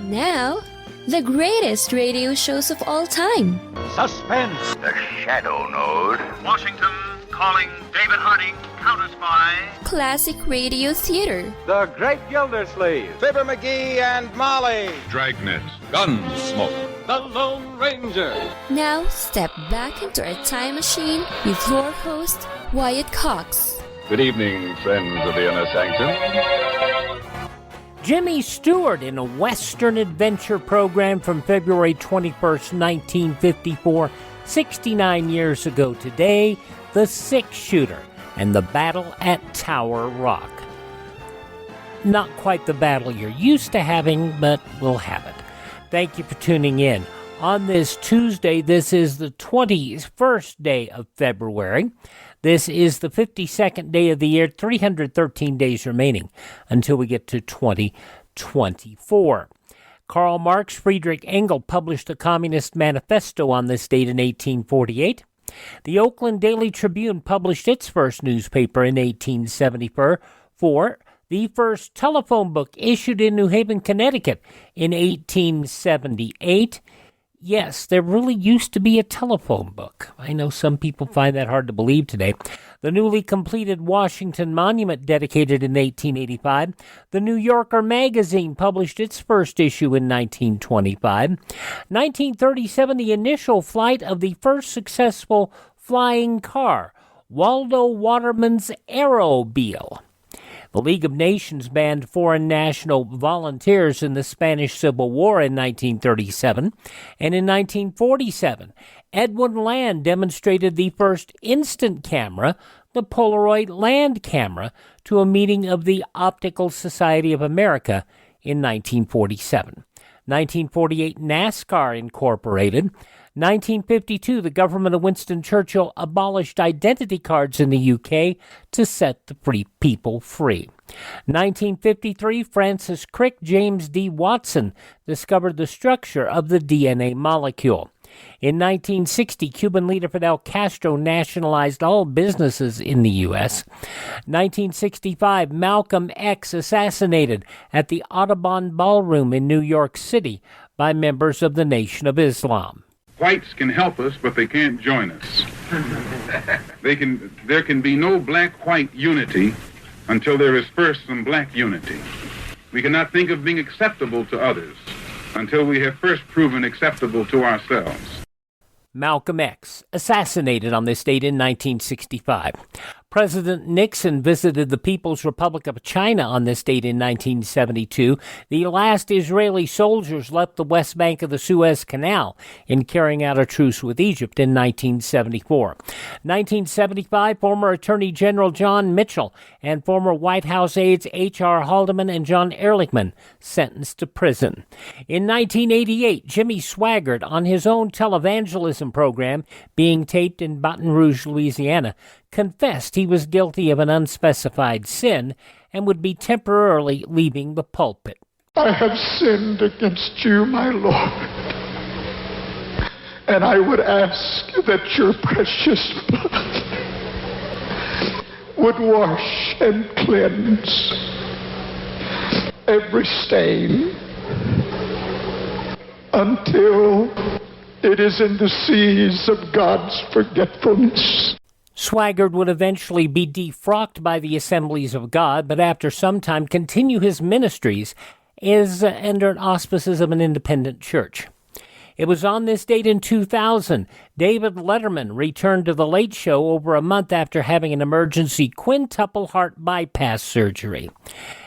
Now, the greatest radio shows of all time. Suspense. The Shadow Node. Washington calling David Harding, Counter-Spy. Classic radio theater. The Great Gildersleeve. Fibber McGee and Molly. Dragnet. Gunsmoke. The Lone Ranger. Now, step back into a time machine with your host, Wyatt Cox. Good evening, friends of the Inner Sanctum. Jimmy Stewart in a Western adventure program from February 21st, 1954, 69 years ago today, The Six-Shooter and the Battle at Tower Rock. Not quite the battle you're used to having, but we'll have it. Thank you for tuning in. On this Tuesday, this is the 21st day of February. This is the 52nd day of the year, 313 days remaining until we get to 2024. Karl Marx, Friedrich Engels published the Communist Manifesto on this date in 1848. The Oakland Daily Tribune published its first newspaper in 1874. The first telephone book issued in New Haven, Connecticut in 1878. Yes, there really used to be a telephone book. I know some people find that hard to believe today. The newly completed Washington Monument dedicated in 1885. The New Yorker magazine published its first issue in 1925. 1937, the initial flight of the first successful flying car, Waldo Waterman's Aerobeel. The League of Nations banned foreign national volunteers in the Spanish Civil War in 1937. And in 1947, Edwin Land demonstrated the first instant camera, the Polaroid Land camera, to a meeting of the Optical Society of America in 1947. 1948, NASCAR incorporated. 1952, the government of Winston Churchill abolished identity cards in the UK to set the free people free. 1953, Francis Crick James D. Watson discovered the structure of the DNA molecule. In 1960, Cuban leader Fidel Castro nationalized all businesses in the U.S. 1965, Malcolm X assassinated at the Audubon Ballroom in New York City by members of the Nation of Islam. Whites can help us, but they can't join us. There can be no black-white unity until there is first some black unity. We cannot think of being acceptable to others until we have first proven acceptable to ourselves. Malcolm X, assassinated on this date in 1965. President Nixon visited the People's Republic of China on this date in 1972. The last Israeli soldiers left the west bank of the Suez Canal in carrying out a truce with Egypt in 1974. 1975, former Attorney General John Mitchell and former White House aides H.R. Haldeman and John Ehrlichman sentenced to prison. In 1988, Jimmy Swaggart, on his own televangelism program being taped in Baton Rouge, Louisiana, confessed he was guilty of an unspecified sin and would be temporarily leaving the pulpit. I have sinned against you, my Lord, and I would ask that your precious blood would wash and cleanse every stain until it is in the seas of God's forgetfulness. Swaggart would eventually be defrocked by the Assemblies of God, but after some time continue his ministries as under auspices of an independent church. It was on this date in 2000, David Letterman returned to The Late Show over a month after having an emergency quintuple heart bypass surgery.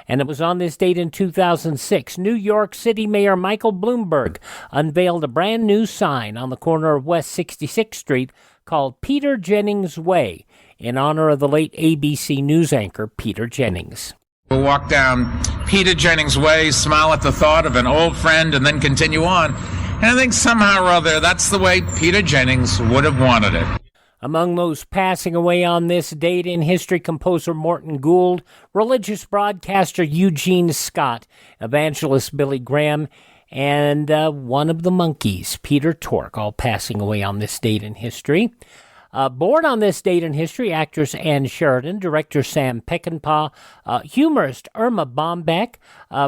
And it was on this date in 2006, New York City Mayor Michael Bloomberg unveiled a brand new sign on the corner of West 66th Street called Peter Jennings Way, in honor of the late ABC News anchor Peter Jennings. We'll walk down Peter Jennings Way, smile at the thought of an old friend, and then continue on. And I think somehow or other, that's the way Peter Jennings would have wanted it. Among those passing away on this date in history, composer Morton Gould, religious broadcaster Eugene Scott, evangelist Billy Graham, and one of the Monkees, Peter Tork, all passing away on this date in history. Born on this date in history, actress Ann Sheridan, director Sam Peckinpah, humorist Irma Bombeck,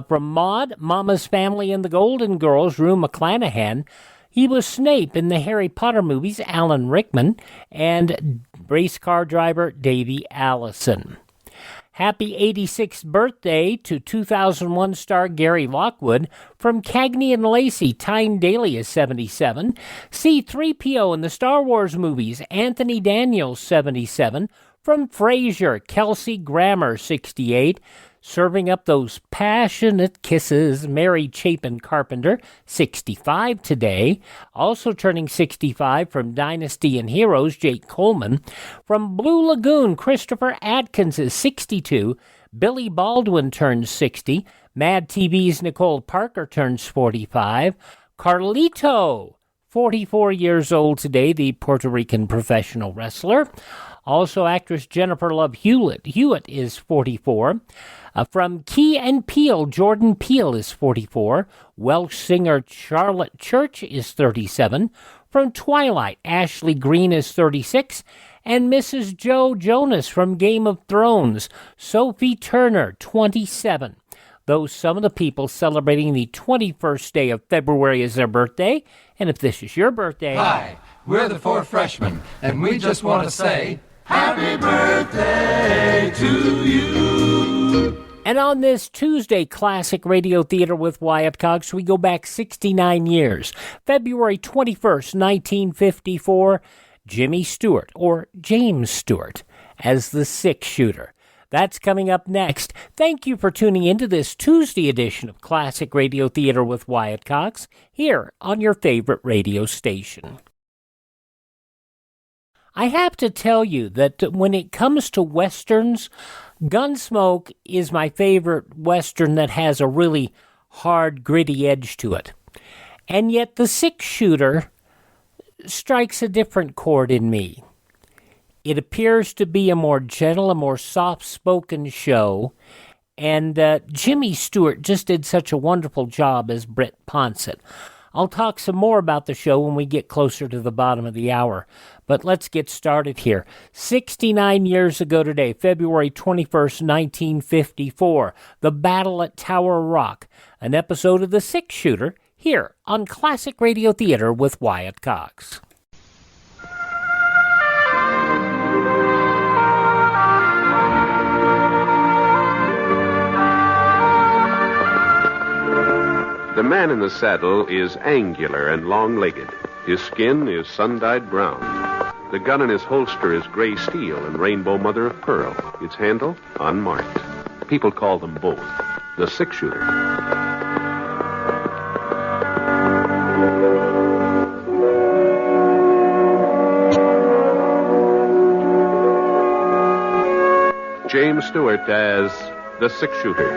from Maude, Mama's Family and the Golden Girls, Rue McClanahan. He was Snape in the Harry Potter movies, Alan Rickman, and race car driver Davy Allison. Happy 86th birthday to 2001 star Gary Lockwood. From Cagney and Lacey, Tyne Daly is 77. C-3PO in the Star Wars movies, Anthony Daniels, 77. From Frasier, Kelsey Grammer, 68. Serving up those passionate kisses, Mary Chapin Carpenter, 65 today. Also turning 65 from Dynasty and Heroes, Jake Coleman. From Blue Lagoon, Christopher Atkins is 62. Billy Baldwin turns 60. Mad TV's Nicole Parker turns 45. Carlito, 44 years old today, the Puerto Rican professional wrestler. Also, actress Jennifer Love Hewitt is 44. From Key and Peele, Jordan Peele is 44. Welsh singer Charlotte Church is 37. From Twilight, Ashley Greene is 36. And Mrs. Joe Jonas from Game of Thrones, Sophie Turner, 27. Those some of the people celebrating the 21st day of February as their birthday. And if this is your birthday... Hi, we're the Four Freshmen, and we just want to say... Happy birthday to you. And on this Tuesday, Classic Radio Theater with Wyatt Cox, we go back 69 years. February 21st, 1954, Jimmy Stewart, or James Stewart, as the six-shooter. That's coming up next. Thank you for tuning into this Tuesday edition of Classic Radio Theater with Wyatt Cox, here on your favorite radio station. I have to tell you that when it comes to Westerns, Gunsmoke is my favorite Western that has a really hard, gritty edge to it. And yet the six-shooter strikes a different chord in me. It appears to be a more gentle, a more soft-spoken show, and Jimmy Stewart just did such a wonderful job as Britt Ponsitt. I'll talk some more about the show when we get closer to the bottom of the hour. But let's get started here. 69 years ago today, February 21st, 1954, the Battle at Tower Rock, an episode of The Six-Shooter, here on Classic Radio Theater with Wyatt Cox. The man in the saddle is angular and long-legged. His skin is sun-dyed brown. The gun in his holster is gray steel and rainbow mother of pearl. Its handle, unmarked. People call them both the six-shooter. James Stewart as the six-shooter,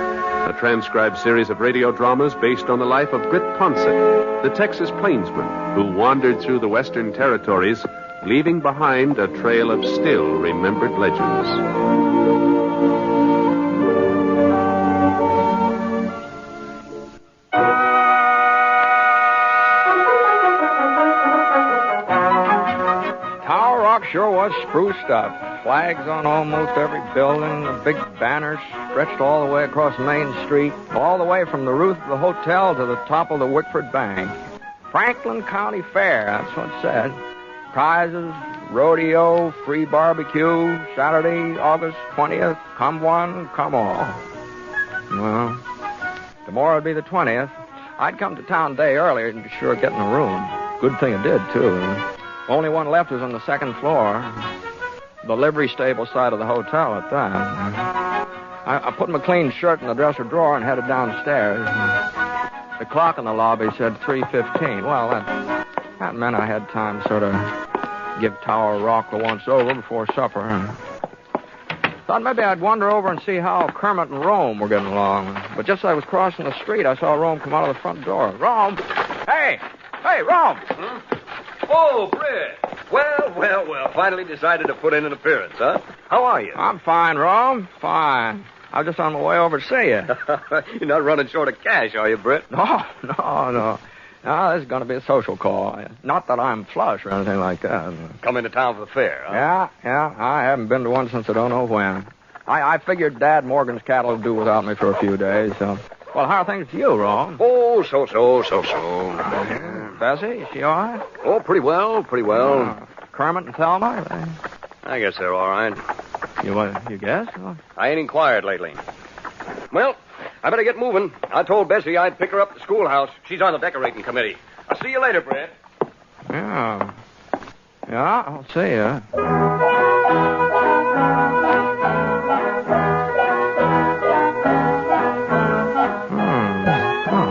a transcribed series of radio dramas based on the life of Britt Ponsitt, the Texas plainsman who wandered through the western territories, leaving behind a trail of still-remembered legends. Tower Rock sure was spruced up. Flags on almost every building, the big banners stretched all the way across Main Street, all the way from the roof of the hotel to the top of the Wickford Bank. Franklin County Fair, that's what it said. Prizes, rodeo, free barbecue, Saturday, August 20th, come one, come all. Well, tomorrow would be the 20th. I'd come to town a day earlier and be sure of getting a room. Good thing I did, too. Only one left was on the second floor. The livery stable side of the hotel at that. I put my clean shirt in the dresser drawer and headed downstairs. The clock in the lobby said 3:15. Well, that meant I had time to sort of give Tower Rock the once-over before supper. Thought maybe I'd wander over and see how Kermit and Rome were getting along. But just as I was crossing the street, I saw Rome come out of the front door. Rome! Hey! Hey, Rome! Oh, Britt. Well. Finally decided to put in an appearance, huh? How are you? I'm fine, Rome. Fine. I was just on my way over to see you. You're not running short of cash, are you, Britt? No. No, this is going to be a social call. Not that I'm flush or anything like that. Come into town for the fair, huh? Yeah. I haven't been to one since I don't know when. I figured Dad Morgan's cattle would do without me for a few days, so... Well, how are things to you, Rome? Oh, so. Bessie, is she all right? Oh, pretty well. Kermit and Thelma? I guess they're all right. You guess? I ain't inquired lately. Well, I better get moving. I told Bessie I'd pick her up at the schoolhouse. She's on the decorating committee. I'll see you later, Britt. Yeah, I'll see ya.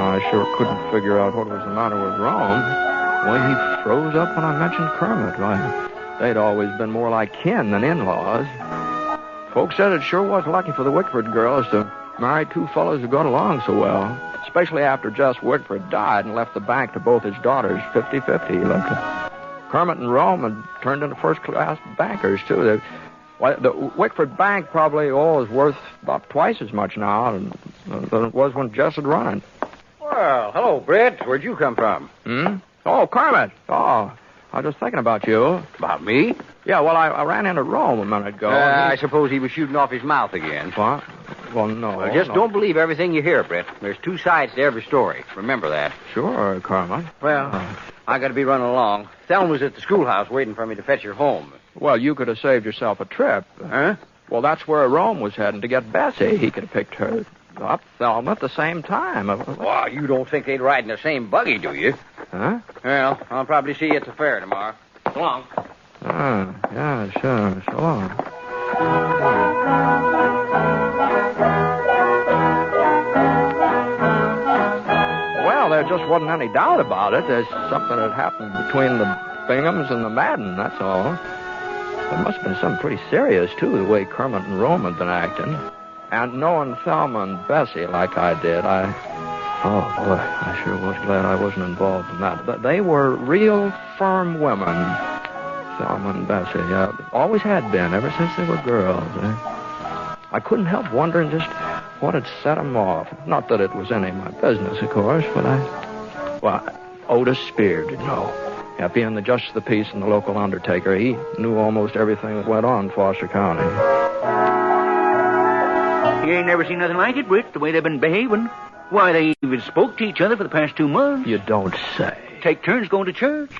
I sure couldn't figure out what was the matter with Rome. The way he froze up when I mentioned Kermit. Why, they'd always been more like kin than in-laws. Folks said it sure was lucky for the Wickford girls to marry two fellows who got along so well, especially after Jess Wickford died and left the bank to both his daughters 50-50. Kermit and Rome had turned into first-class bankers, too. The Wickford Bank probably is worth about twice as much now than it was when Jess had run it. Well, hello, Britt. Where'd you come from? Oh, Kermit. Oh, I was just thinking about you. About me? Yeah, well, I ran into Rome a minute ago. I suppose he was shooting off his mouth again. What? Well, no. Well, just don't believe everything you hear, Britt. There's two sides to every story. Remember that. Sure, Kermit. Well, I got to be running along. Thelma was at the schoolhouse waiting for me to fetch her home. Well, you could have saved yourself a trip. Huh? Well, that's where Rome was heading to get Bessie. He could have picked her up, Thelma, at the same time. Well, you don't think they'd ride in the same buggy, do you? Huh? Well, I'll probably see you at the fair tomorrow. So long. Yeah, sure. So long. Well, there just wasn't any doubt about it. There's something that happened between the Binghams and the Madden, that's all. There must have been something pretty serious, too, the way Kermit and Rome had been acting. And knowing Thelma and Bessie like I did, oh, boy, I sure was glad I wasn't involved in that. But they were real firm women, Thelma and Bessie. Yeah, always had been, ever since they were girls. I couldn't help wondering just what had set them off. Not that it was any of my business, of course, but Otis Spear did know. Yeah, being the justice of the peace and the local undertaker, he knew almost everything that went on in Foster County. You ain't never seen nothing like it, Britt, the way they've been behaving. Why, they even spoke to each other for the past 2 months. You don't say. Take turns going to church.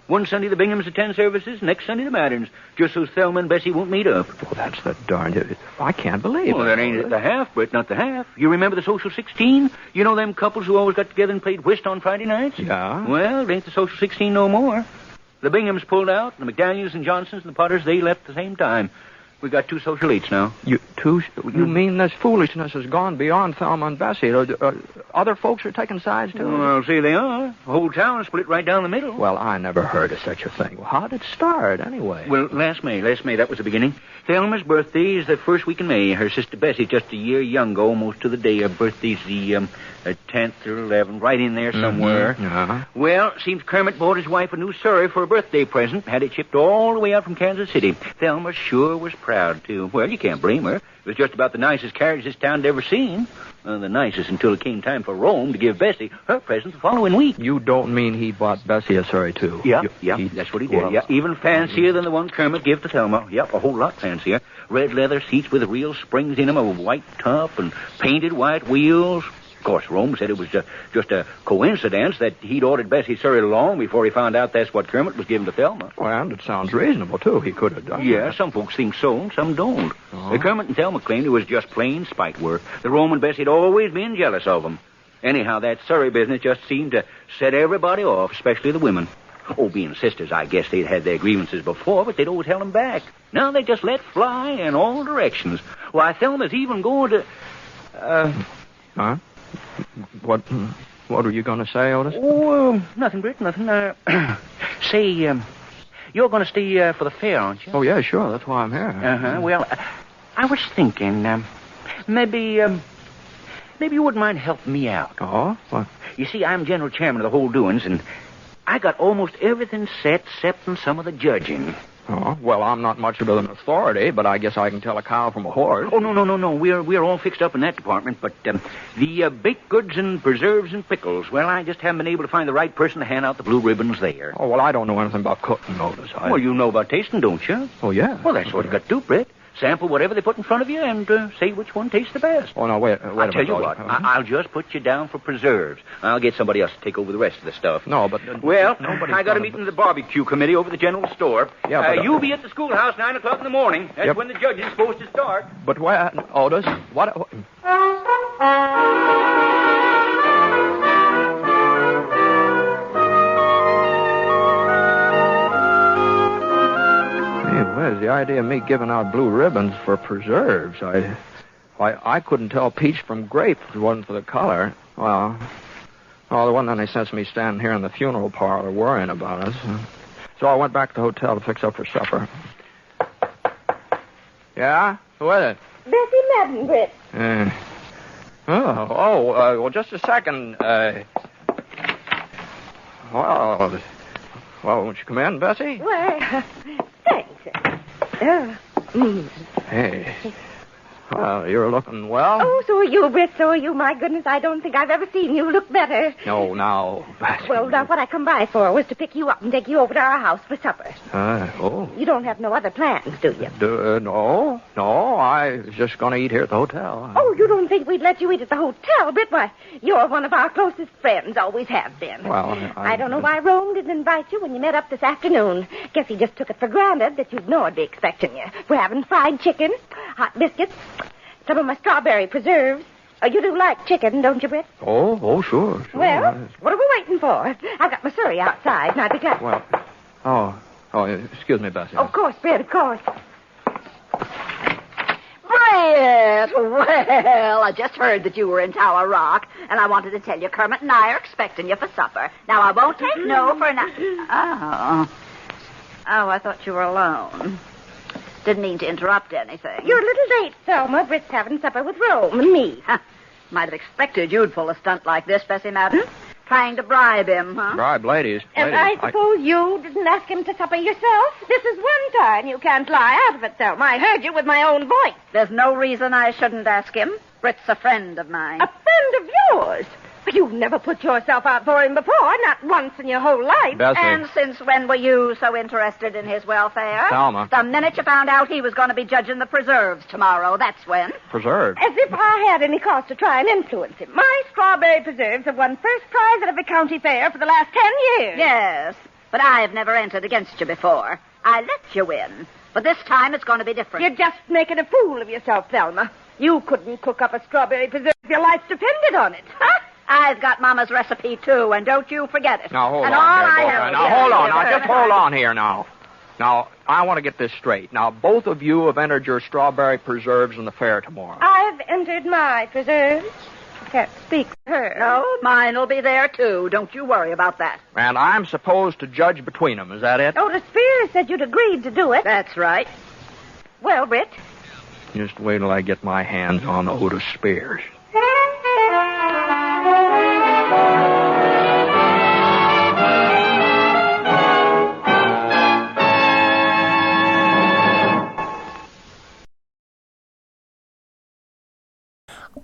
One Sunday the Binghams attend services, next Sunday the Maddens, just so Thelma and Bessie won't meet up. Well, that's the darned... I can't believe it. Well, that ain't the half, Britt, not the half. You remember the Social 16? You know them couples who always got together and played whist on Friday nights? Yeah. Well, it ain't the Social 16 no more. The Binghams pulled out, the McDaniels and Johnsons and the Potters, they left at the same time. We got 2 social eights now. You mean this foolishness has gone beyond Thelma and Bessie? Other folks are taking sides, too? Well, see, they are. The whole town is split right down the middle. Well, I never heard of such a thing. Well, how did it start, anyway? Well, last May, that was the beginning. Thelma's birthday is the first week in May. Her sister Bessie, just a year younger, almost to the day. Her birthday's the 10th or 11th, right in there somewhere. Mm-hmm. Uh-huh. Well, seems Kermit bought his wife a new surrey for a birthday present, had it shipped all the way out from Kansas City. Thelma sure was proud, too. Well, you can't blame her. It was just about the nicest carriage this town'd ever seen. The nicest until it came time for Rome to give Bessie her present the following week. You don't mean he bought Bessie a surrey, too? Yeah, that's what he did. Yeah, even fancier than the one Kermit gave to Thelma. Yep, a whole lot fancier. Red leather seats with real springs in them, a white top, and painted white wheels. Of course, Rome said it was just a coincidence that he'd ordered Bessie surrey long before he found out that's what Kermit was giving to Thelma. Well, and it sounds reasonable, too. He could have done Yeah, that. some folks think so, and some don't. The Kermit and Thelma claimed it was just plain spite work. The Rome and Bessie had always been jealous of them. Anyhow, that surrey business just seemed to set everybody off, especially the women. Oh, being sisters, I guess they'd had their grievances before, but they'd always held them back. Now they just let fly in all directions. Why, Thelma's even going to... Huh? What were you going to say, Otis? Oh, nothing, Britt, nothing. Say, you're going to stay for the fair, aren't you? Oh, yeah, sure. That's why I'm here. Uh-huh. Well, I was thinking, maybe you wouldn't mind helping me out. Oh? What? You see, I'm general chairman of the whole doings, and I got almost everything set except some of the judging. Oh, well, I'm not much of an authority, but I guess I can tell a cow from a horse. Oh, no. We're all fixed up in that department, but the baked goods and preserves and pickles, well, I just haven't been able to find the right person to hand out the blue ribbons there. Oh, well, I don't know anything about cooking, Otis. Well, you know about tasting, don't you? Oh, yeah. Well, that's what you got to do, Britt. Sample whatever they put in front of you and say which one tastes the best. Oh, no, wait a minute. I'll tell you what. I'll just put you down for preserves. I'll get somebody else to take over the rest of the stuff. No, but... well, I got a meeting in the barbecue committee over at the general store. Yeah, but... you'll be at the schoolhouse 9 o'clock in the morning. That's when the judge is supposed to start. But where... Otis, what... Where's the idea of me giving out blue ribbons for preserves? I couldn't tell peach from grape if it wasn't for the color. Well, the one that they sent me standing here in the funeral parlor worrying about us. So I went back to the hotel to fix up for supper. Yeah? Who is it? Bessie Madden, Britt. Well, just a second. Well, won't you come in, Bessie? Well, thanks. Hey. Well, you're looking well. Oh, so are you, Britt, so are you. My goodness, I don't think I've ever seen you look better. No, now, Bessie. Well, now, what I come by for was to pick you up and take you over to our house for supper. You don't have no other plans, do you? No, I was just going to eat here at the hotel. Oh, you don't think we'd let you eat at the hotel, Britt? Why, you're one of our closest friends, always have been. Well, I don't know why Rome didn't invite you when you met up this afternoon. Guess he just took it for granted that you'd know I'd be expecting you. We're having fried chicken, hot biscuits, some of my strawberry preserves. You do like chicken, don't you, Britt? Oh, sure. Well, what are we waiting for? I've got my surrey outside, and I'd be glad... Well, excuse me, Bessie. Of course, Britt, of course. Britt! Well, I just heard that you were in Tower Rock, and I wanted to tell you Kermit and I are expecting you for supper. Now, I won't take no for an... Oh, I thought you were alone. Didn't mean to interrupt anything. You're a little late, Selma. Britt's having supper with Rome and me. Might have expected you'd pull a stunt like this, Bessie Madden. Trying to bribe him, huh? Bribe ladies. And I suppose you didn't ask him to supper yourself? This is one time you can't lie out of it, Selma. I heard you with my own voice. There's no reason I shouldn't ask him. Britt's a friend of mine. A friend of yours? You've never put yourself out for him before, not once in your whole life. Bessie. And since when were you so interested in his welfare? Selma. The minute you found out he was going to be judging the preserves tomorrow, that's when. Preserves? As if I had any cause to try and influence him. My strawberry preserves have won first prize at every county fair for the last 10 years. Yes, but I've never entered against you before. I let you win. But this time it's going to be different. You're just making a fool of yourself, Thelma. You couldn't cook up a strawberry preserve if your life depended on it. Huh? I've got Mama's recipe, too, and don't you forget it. Now, hold on. Now, hold on. Now, just hold on here now. Now, I want to get this straight. Now, both of you have entered your strawberry preserves in the fair tomorrow. I've entered my preserves. I can't speak for her. No, mine'll be there, too. Don't you worry about that. And I'm supposed to judge between them. Is that it? Otis Spears said you'd agreed to do it. That's right. Well, Britt? Just wait till I get my hands on Otis Spears.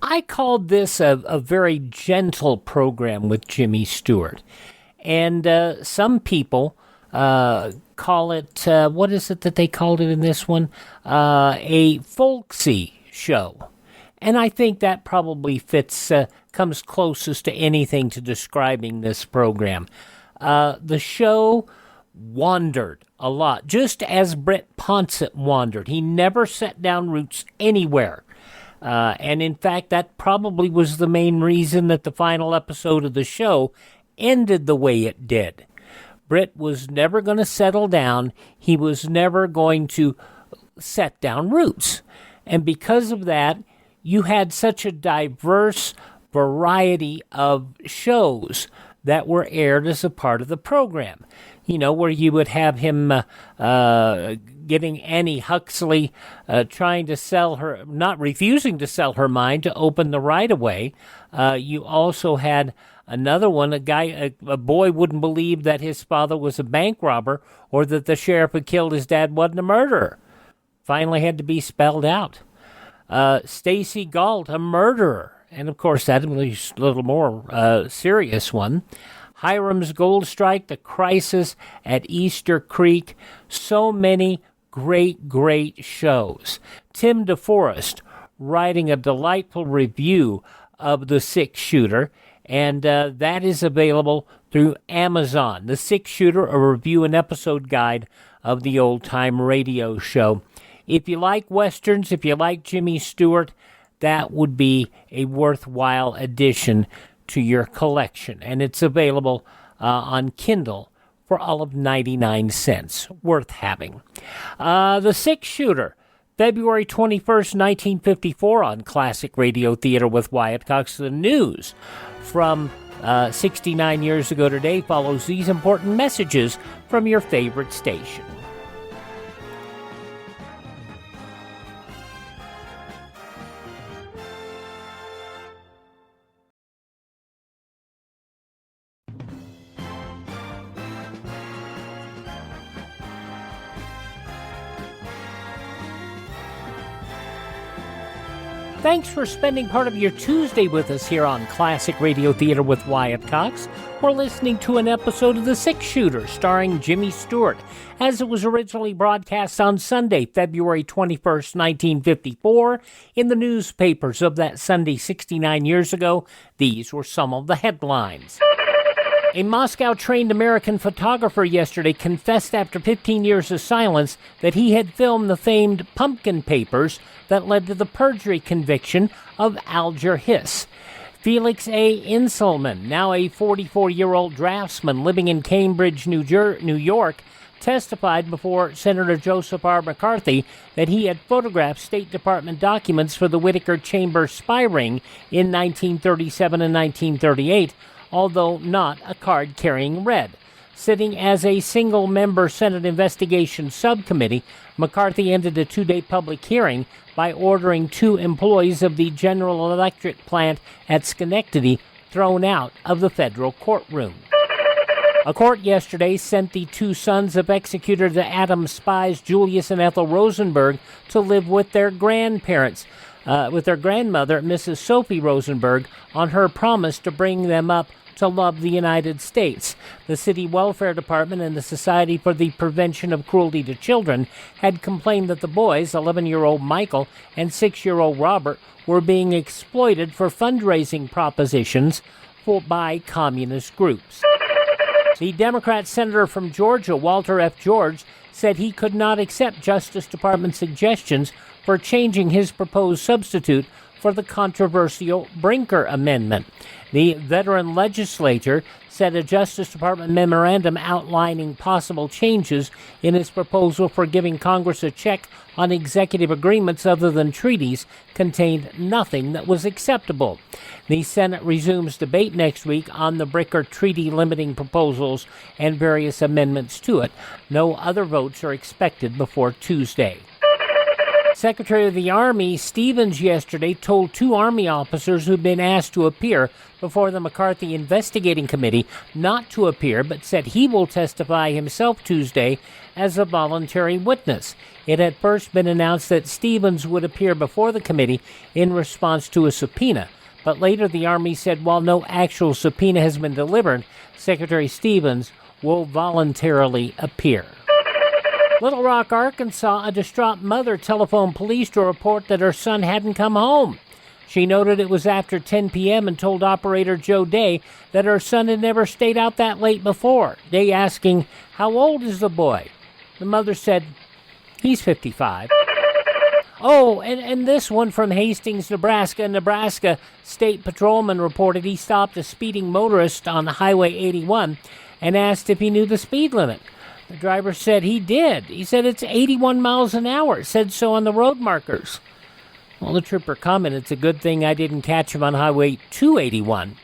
I called this a very gentle program with Jimmy Stewart. And some people call it, what is it that they called it in this one? A folksy show. And I think that probably fits, comes closest to anything to describing this program. The show wandered a lot, just as Britt Ponsitt wandered. He never set down roots anywhere. And in fact, that probably was the main reason that the final episode of the show ended the way it did. Britt was never going to settle down. He was never going to set down roots. And because of that, you had such a diverse variety of shows that were aired as a part of the program. You know, where you would have him getting Annie Huxley trying to sell her, not refusing to sell her mine to open the right-of-way. You also had Another one, a boy wouldn't believe that his father was a bank robber or that the sheriff who killed his dad wasn't a murderer. Finally had to be spelled out. Stacy Galt, a murderer. And, of course, that was a little more serious one. Hiram's Gold Strike, The Crisis at Easter Creek. So many great, great shows. Tim DeForest writing a delightful review of The Six Shooter, and that is available through Amazon. The Six Shooter, a review and episode guide of the old-time radio show. If you like Westerns, if you like Jimmy Stewart, that would be a worthwhile addition to your collection. And it's available on Kindle for all of 99 cents. Worth having. The Six Shooter, February 21st, 1954 on Classic Radio Theater with Wyatt Cox. The news from 69 years ago today follows these important messages from your favorite station. Thanks for spending part of your Tuesday with us here on Classic Radio Theater with Wyatt Cox. We're listening to an episode of The Six Shooter starring Jimmy Stewart, as it was originally broadcast on Sunday, February 21st, 1954. In the newspapers of that Sunday 69 years ago, these were some of the headlines. A Moscow-trained American photographer yesterday confessed after 15 years of silence that he had filmed the famed pumpkin papers that led to the perjury conviction of Alger Hiss. Felix A. Inselman, now a 44-year-old draftsman living in Cambridge, New York, testified before Senator Joseph R. McCarthy that he had photographed State Department documents for the Whittaker Chamber spy ring in 1937 and 1938, although not a card-carrying Red. Sitting as a single-member Senate investigation subcommittee, McCarthy ended a two-day public hearing by ordering 2 employees of the General Electric plant at Schenectady thrown out of the federal courtroom. A court yesterday sent the 2 sons of executor the Atom spies Julius and Ethel Rosenberg to live with their grandparents, with their grandmother, Mrs. Sophie Rosenberg, on her promise to bring them up to love the United States. The City Welfare Department and the Society for the Prevention of Cruelty to Children had complained that the boys, 11-year-old Michael and 6-year-old Robert, were being exploited for fundraising propositions by communist groups. The Democrat senator from Georgia, Walter F. George, said he could not accept Justice Department suggestions for changing his proposed substitute for the controversial Brinker Amendment. The veteran legislator said a Justice Department memorandum outlining possible changes in his proposal for giving Congress a check on executive agreements other than treaties contained nothing that was acceptable. The Senate resumes debate next week on the Brinker Treaty limiting proposals and various amendments to it. No other votes are expected before Tuesday. Secretary of the Army Stevens yesterday told 2 Army officers who'd been asked to appear before the McCarthy Investigating Committee not to appear, but said he will testify himself Tuesday as a voluntary witness. It had first been announced that Stevens would appear before the committee in response to a subpoena, but later the Army said while no actual subpoena has been delivered, Secretary Stevens will voluntarily appear. Little Rock, Arkansas, a distraught mother telephoned police to report that her son hadn't come home. She noted it was after 10 p.m. and told operator Joe Day that her son had never stayed out that late before. Day asking, "How old is the boy?" The mother said, "He's 55. Oh, and this one from Hastings, Nebraska. Nebraska State Patrolman reported he stopped a speeding motorist on Highway 81 and asked if he knew the speed limit. The driver said he did. He said it's 81 miles an hour. It said so on the road markers. Well, the trooper commented, "It's a good thing I didn't catch him on Highway 281.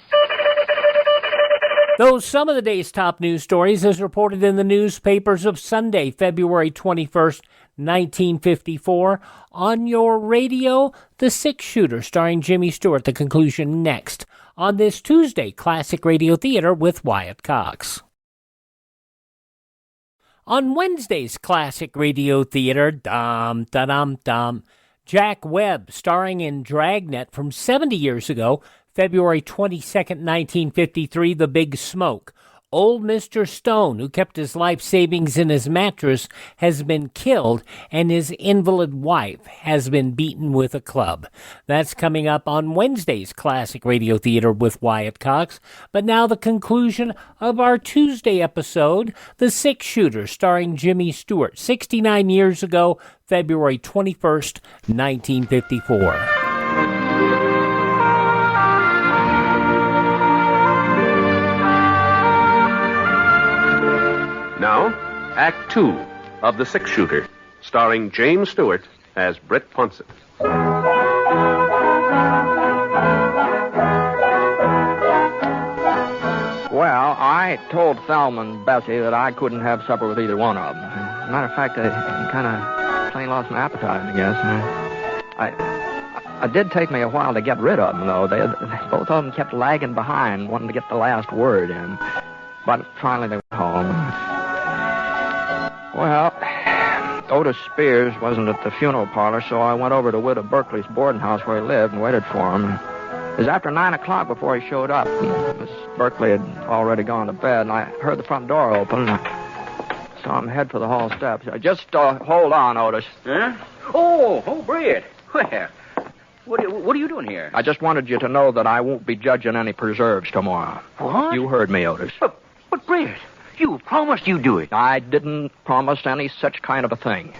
Those some of the day's top news stories as reported in the newspapers of Sunday, February 21st, 1954. On your radio, The Six Shooter, starring Jimmy Stewart. The conclusion next on this Tuesday, Classic Radio Theater with Wyatt Cox. On Wednesday's Classic Radio Theater, Jack Webb, starring in Dragnet from 70 years ago, February 22nd, 1953, The Big Smoke. Old Mr. Stone, who kept his life savings in his mattress, has been killed, and his invalid wife has been beaten with a club. That's coming up on Wednesday's Classic Radio Theater with Wyatt Cox. But now the conclusion of our Tuesday episode, The Six Shooter, starring Jimmy Stewart, 69 years ago, February 21st, 1954. Now, Act 2 of The Six Shooter, starring James Stewart as Britt Ponsitt. Well, I told Thelma and Bessie that I couldn't have supper with either one of them. As a matter of fact, I kind of plain lost my appetite, I guess. It did take me a while to get rid of them, though. They both of them kept lagging behind, wanting to get the last word in. But finally they went home. Well, Otis Spears wasn't at the funeral parlor, so I went over to Widow Berkeley's boarding house where he lived and waited for him. It was after 9 o'clock before he showed up. Miss Berkeley had already gone to bed, and I heard the front door open, and I saw him head for the hall steps. Just hold on, Otis. Huh? Oh, Britt. Well, what are you doing here? I just wanted you to know that I won't be judging any preserves tomorrow. What? You heard me, Otis. But Britt, you promised you'd do it. I didn't promise any such kind of a thing.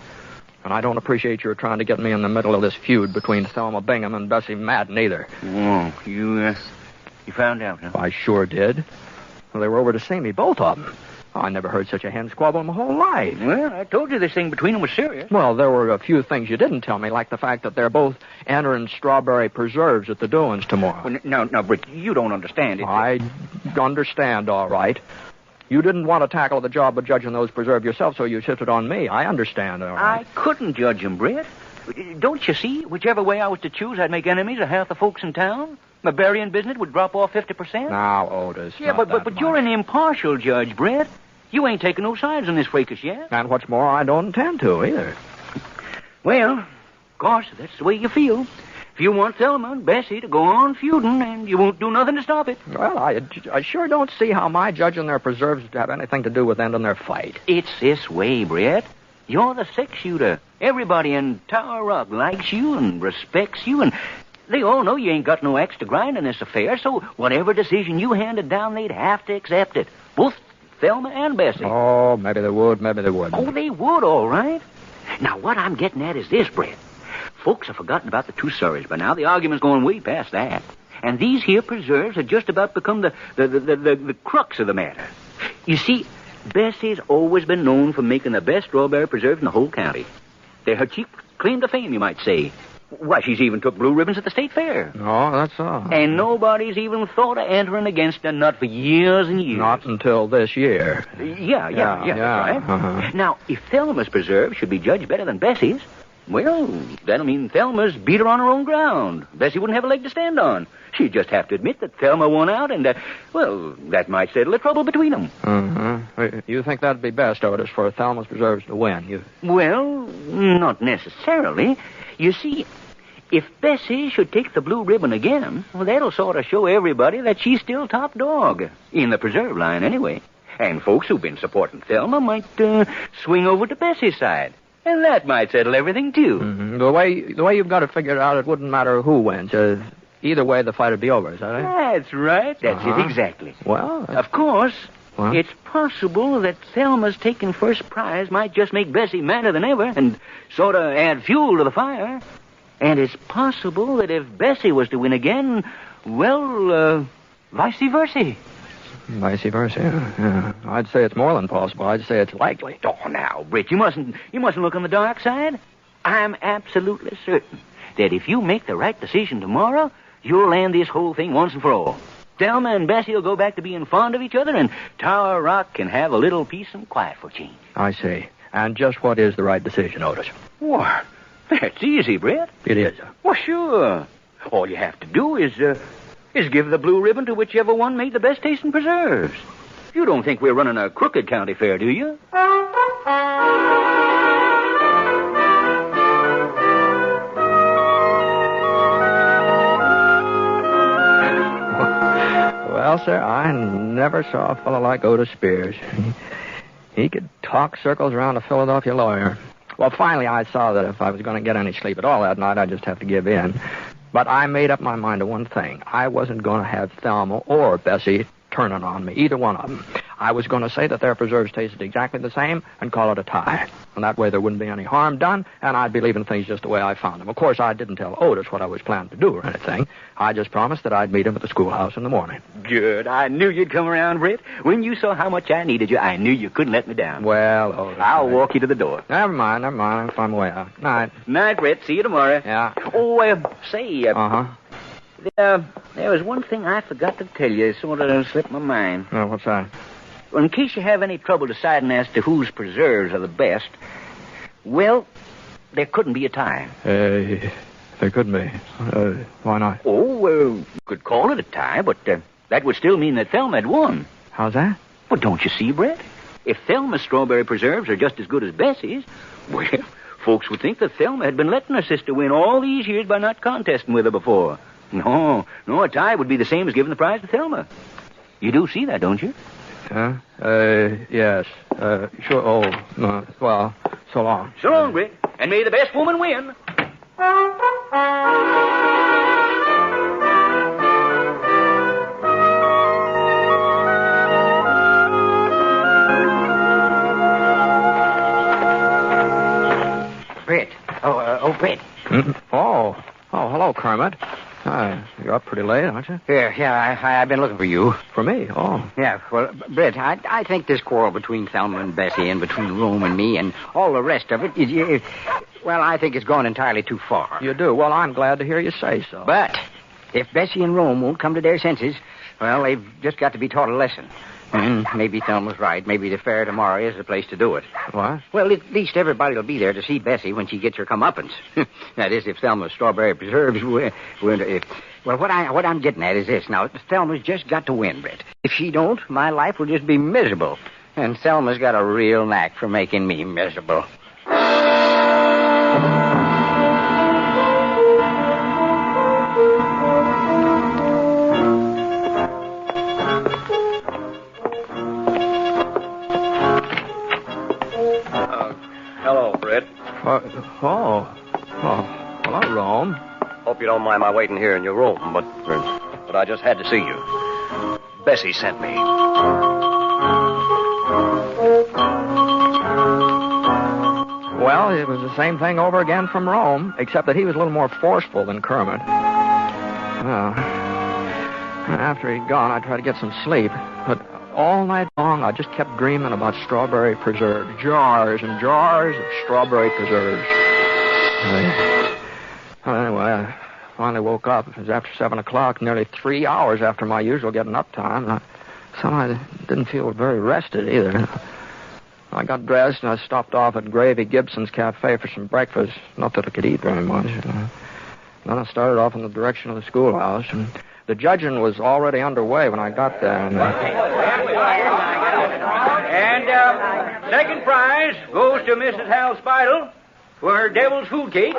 And I don't appreciate your trying to get me in the middle of this feud between Thelma Bingham and Bessie Madden either. Oh, you found out, huh? I sure did. Well, they were over to see me, both of them. Oh, I never heard such a hen squabble in my whole life. Well, I told you this thing between them was serious. Well, there were a few things you didn't tell me, like the fact that they're both entering strawberry preserves at the doings tomorrow. Well, now, Britt, you don't understand it. I understand, all right. You didn't want to tackle the job of judging those preserves yourself, so you shifted on me. I understand, all right. I couldn't judge them, Britt. Don't you see? Whichever way I was to choose, I'd make enemies of half the folks in town. My burying business would drop off 50%. Now, Otis. Yeah, but you're an impartial judge, Britt. You ain't taking no sides in this fracas yet. And what's more, I don't intend to, either. Well, of course, that's the way you feel. If you want Thelma and Bessie to go on feuding, and you won't do nothing to stop it. Well, I sure don't see how my judging their preserves would have anything to do with ending their fight. It's this way, Britt. You're the six-shooter. Everybody in Tower Rock likes you and respects you, and they all know you ain't got no axe to grind in this affair, so whatever decision you handed down, they'd have to accept it. Both Thelma and Bessie. Oh, maybe they would, maybe they wouldn't. Oh, they would, all right. Now, what I'm getting at is this, Britt. Folks have forgotten about the two Surreys by now. The argument's going way past that. And these here preserves have just about become the crux of the matter. You see, Bessie's always been known for making the best strawberry preserves in the whole county. They're her chief claim to fame, you might say. Why, she's even took blue ribbons at the state fair. Oh, that's all. And nobody's even thought of entering against her, not for years and years. Not until this year. Yeah, that's right. Uh-huh. Now, if Thelma's preserve should be judged better than Bessie's, well, that'll mean Thelma's beat her on her own ground. Bessie wouldn't have a leg to stand on. She'd just have to admit that Thelma won out, and, that might settle the trouble between them. Uh-huh. You think that'd be best, Otis, for Thelma's preserves to win? Well, not necessarily. You see, if Bessie should take the blue ribbon again, well, that'll sort of show everybody that she's still top dog. In the preserve line, anyway. And folks who've been supporting Thelma might swing over to Bessie's side. And that might settle everything, too. Mm-hmm. The way you've got it figured out, it wouldn't matter who wins. Either way, the fight would be over, is that right? That's right. That's it, exactly. Well... Of course, it's possible that Thelma's taking first prize might just make Bessie madder than ever and sort of add fuel to the fire. And it's possible that if Bessie was to win again, well, vice versa. Vice versa, yeah. I'd say it's more than possible. I'd say it's likely. Oh, now, Britt, you mustn't look on the dark side. I'm absolutely certain that if you make the right decision tomorrow, you'll land this whole thing once and for all. Thelma and Bessie will go back to being fond of each other, and Tower Rock can have a little peace and quiet for a change. I see. And just what is the right decision, Otis? What? That's easy, Brett. It is. Well, sure. All you have to do is give the blue ribbon to whichever one made the best taste in preserves. You don't think we're running a crooked county fair, do you? Well, sir, I never saw a fellow like Otis Spears. He could talk circles around a Philadelphia lawyer. Well, finally, I saw that if I was going to get any sleep at all that night, I'd just have to give in. But I made up my mind to one thing. I wasn't going to have Thelma or Bessie turning on me, either one of them. I was going to say that their preserves tasted exactly the same and call it a tie. And that way there wouldn't be any harm done, and I'd be leaving things just the way I found them. Of course, I didn't tell Otis what I was planning to do or anything. I just promised that I'd meet him at the schoolhouse in the morning. Good. I knew you'd come around, Britt. When you saw how much I needed you, I knew you couldn't let me down. Well, Otis, I'll walk you to the door. Never mind. I'll find my way out. Night. Night, Britt. See you tomorrow. Yeah. Oh, say... Uh-huh. There was one thing I forgot to tell you. It sort of slipped my mind. Oh, what's that? Well, in case you have any trouble deciding as to whose preserves are the best, well, there couldn't be a tie. There couldn't be. Why not? Oh, you could call it a tie, but that would still mean that Thelma had won. How's that? Well, don't you see, Brett? If Thelma's strawberry preserves are just as good as Bessie's, well, folks would think that Thelma had been letting her sister win all these years by not contesting with her before. No, a tie would be the same as giving the prize to Thelma. You do see that, don't you? Yes. Sure. Oh, no. Well, so long. So long, Britt. And may the best woman win. Britt. Britt. Oh, hello, Kermit. You're up pretty late, aren't you? Yeah, I've been looking for you. For me? Oh. Yeah, well, Britt, I think this quarrel between Thelma and Bessie and between Rome and me and all the rest of it, well, I think it's gone entirely too far. You do? Well, I'm glad to hear you say so. But if Bessie and Rome won't come to their senses, well, they've just got to be taught a lesson. And maybe Thelma's right. Maybe the fair tomorrow is the place to do it. What? Well, at least everybody will be there to see Bessie when she gets her comeuppance. That is, if Thelma's strawberry preserves well, what I'm getting at is this. Now, Thelma's just got to win, Britt. If she don't, my life will just be miserable. And Thelma's got a real knack for making me miserable. Hello, Britt. Hello, Rome. Hope you don't mind my waiting here in your room, but I just had to see you. Bessie sent me. Well, it was the same thing over again from Rome, except that he was a little more forceful than Kermit. Well, after he'd gone, I tried to get some sleep, but all night long, I just kept dreaming about strawberry preserves. Jars and jars of strawberry preserves. Anyway, I finally woke up. It was after 7 o'clock, nearly 3 hours after my usual getting up time. Somehow I didn't feel very rested either. I got dressed and I stopped off at Gravy Gibson's Cafe for some breakfast. Not that I could eat very much. Then I started off in the direction of the schoolhouse, and the judging was already underway when I got there. And second prize goes to Mrs. Hal Spidle for her devil's food cake.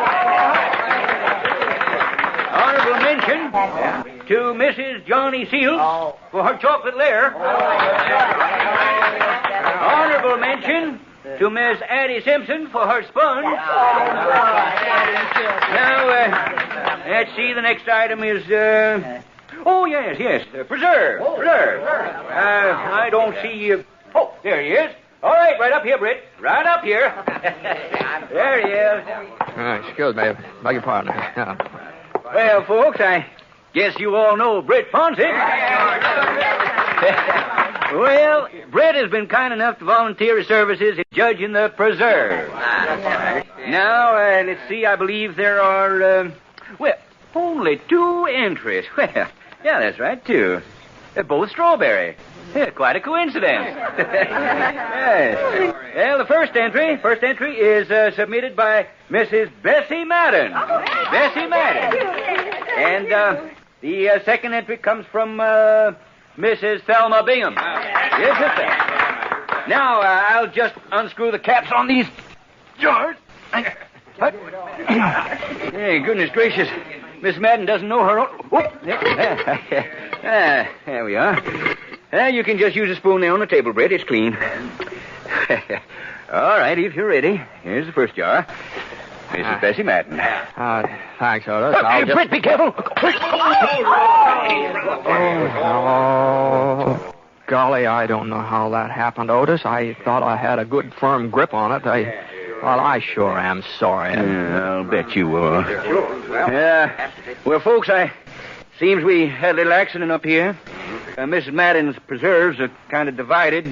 Honorable mention to Mrs. Johnny Seals for her chocolate lair. Honorable mention to Miss Addie Simpson for her sponge. Now, let's see, the next item is, yes, preserve. I don't see, oh, there he is. All right, right up here, Britt. Right up here. There he is. Excuse me. Beg your pardon. Yeah. Well, folks, I guess you all know Britt Ponsitt. Well, Britt has been kind enough to volunteer his services in judging the preserve. Now, let's see, I believe there are, only 2 entries. Well, yeah, that's right, 2. Both strawberry. Yeah, quite a coincidence. Yes. Well, the first entry is submitted by Mrs. Bessie Madden. Bessie Madden. And the second entry comes from Mrs. Thelma Bingham. Yes, sister. Now, I'll just unscrew the caps on these jars. Hey, goodness gracious. Miss Madden doesn't know her own... there we are. You can just use a spoon there on the table, Britt. It's clean. All right, if you're ready. Here's the first jar. Mrs. Bessie Madden. Thanks, Otis. Britt, be careful. Oh, golly, I don't know how that happened, Otis. I thought I had a good firm grip on it. I sure am sorry. I'll bet you will. Well, folks, seems we had a little accident up here. Mrs. Madden's preserves are kind of divided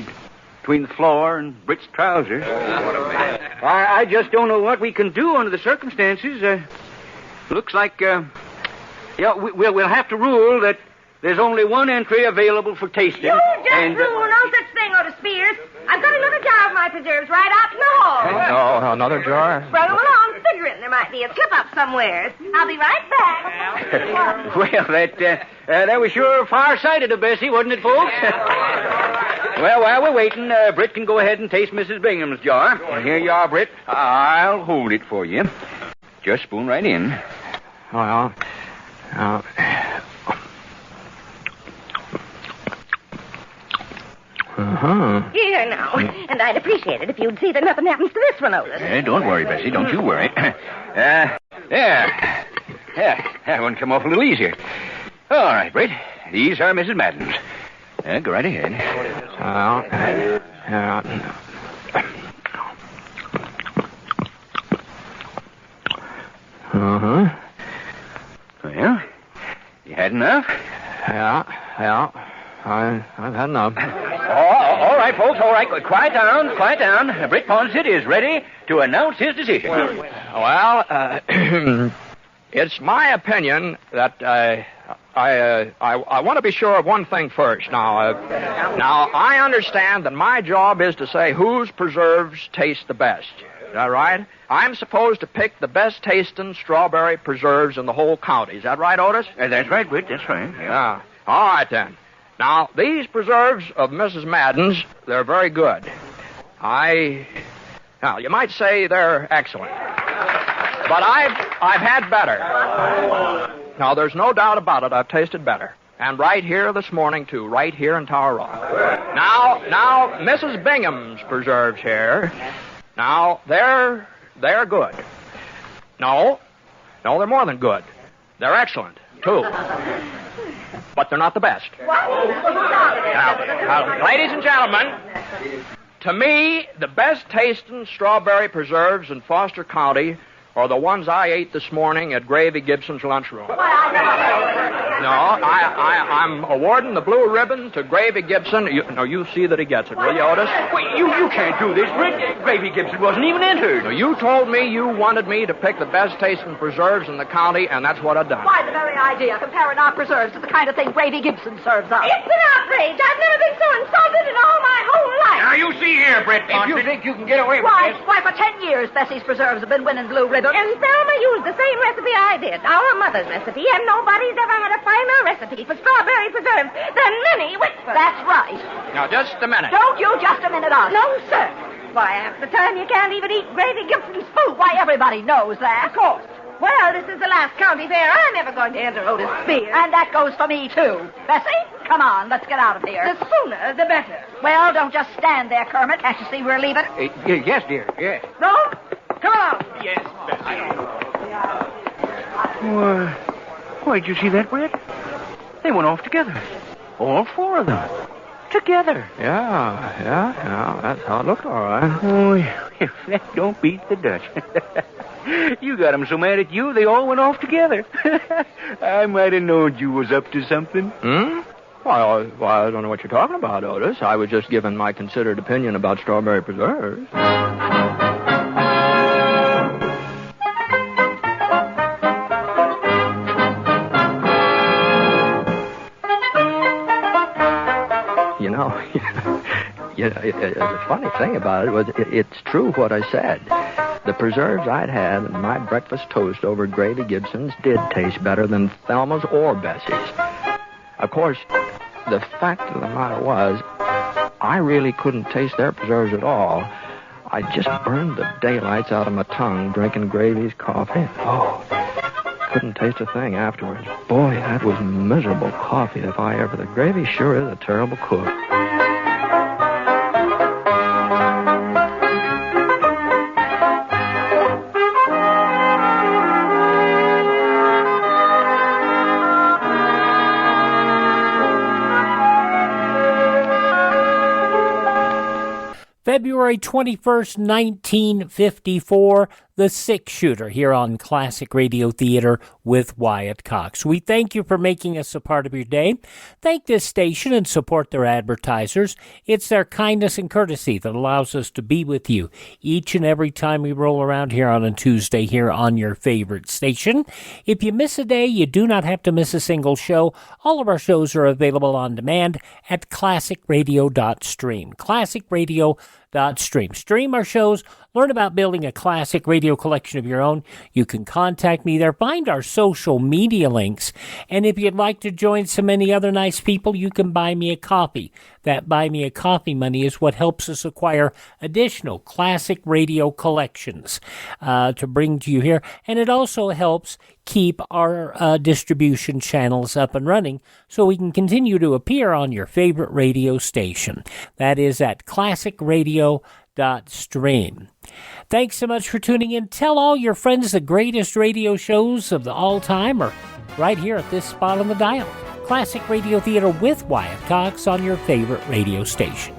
between the floor and Britt's trousers. I just don't know what we can do under the circumstances. Looks like, we'll have to rule that there's only one entry available for tasting. You just rule no such thing, Otis Spears. I've got another jar of my preserves right out in the hall. Oh, another jar? Bring them along, figuring there might be a slip-up somewhere. I'll be right back. Well, that was sure far-sighted of Bessie, wasn't it, folks? Well, while we're waiting, Britt can go ahead and taste Mrs. Bingham's jar. Here you are, Britt. I'll hold it for you. Just spoon right in. Well, Here now. And I'd appreciate it if you'd see that nothing happens to this one, Otis. Don't worry, Bessie. Don't you worry. There. That one come off a little easier. All right, Britt. These are Mrs. Madden's. Go right ahead. Well, you had enough? Yeah. I've had enough. All right, folks, all right. Quiet down. Britt Ponsitt is ready to announce his decision. Well, it's my opinion that I want to be sure of one thing first. Now, I understand that my job is to say whose preserves taste the best. Is that right? I'm supposed to pick the best tasting strawberry preserves in the whole county. Is that right, Otis? That's right, Britt. That's right. Yeah. All right, then. Now, these preserves of Mrs. Madden's, they're very good. Now, you might say they're excellent. But I've had better. Now, there's no doubt about it. I've tasted better. And right here this morning, too. Right here in Tower Rock. Now, Mrs. Bingham's preserves here. Now, they're good. No, they're more than good. They're excellent, too. But they're not the best. Now, ladies and gentlemen, to me, the best tasting strawberry preserves in Foster County are the ones I ate this morning at Gravy Gibson's lunchroom. No, I'm awarding the blue ribbon to Gravy Gibson. You see that he gets it, will you, Otis? Wait, you can't do this, Britt. Gravy Gibson wasn't even entered. No, you told me you wanted me to pick the best tasting preserves in the county, and that's what I've done. Why, the very idea, comparing our preserves to the kind of thing Gravy Gibson serves us. It's an outrage. I've never been so insulted in all my whole life. Now, you see here, Britt Ponsitt. If you think you can get away with this... Why, for 10 years, Bessie's preserves have been winning blue ribbons. And Thelma used the same recipe I did, our mother's recipe, and nobody's ever had a finer recipe for strawberry preserves than Minnie Whitford. That's right. Now, just a minute. Don't you just a minute us. No, sir. Why, half the time you can't even eat Gravy Gibson's food. Why, everybody knows that. Of course. Well, this is the last county fair I'm ever going to enter, Otis Spears. And that goes for me, too. Bessie, come on, let's get out of here. The sooner, the better. Well, don't just stand there, Kermit. Can't you see we're leaving? Yes, dear, yes. No? Come on. Yes, Bessie. Why'd you see that, Britt? They went off together. All four of them. Together. Yeah. That's how it looked, all right. Oh, if that don't beat the Dutch. You got them so mad at you, they all went off together. I might have known you was up to something. Well, I don't know what you're talking about, Otis. I was just giving my considered opinion about strawberry preserves. the funny thing about it was it's true what I said. The preserves I'd had in my breakfast toast over Gravy Gibson's did taste better than Thelma's or Bessie's. Of course, the fact of the matter was, I really couldn't taste their preserves at all. I just burned the daylights out of my tongue drinking Gravy's coffee. Oh, couldn't taste a thing afterwards. Boy, that was miserable coffee if I ever... The Gravy sure is a terrible cook. February 21st, 1954, The Six Shooter here on Classic Radio Theater with Wyatt Cox. We thank you for making us a part of your day. Thank this station and support their advertisers. It's their kindness and courtesy that allows us to be with you each and every time we roll around here on a Tuesday here on your favorite station. If you miss a day, you do not have to miss a single show. All of our shows are available on demand at classicradio.stream. Classicradio.stream. Stream our shows, learn about building a classic radio collection of your own. You can contact me there, find our social media links, and if you'd like to join so many other nice people, you can buy me a coffee. That buy me a coffee money is what helps us acquire additional classic radio collections to bring to you here, and it also helps keep our distribution channels up and running so we can continue to appear on your favorite radio station. That is at classicradio.stream. Thanks so much for tuning in. Tell all your friends the greatest radio shows of the all time are right here at this spot on the dial. Classic Radio Theater with Wyatt Cox on your favorite radio station.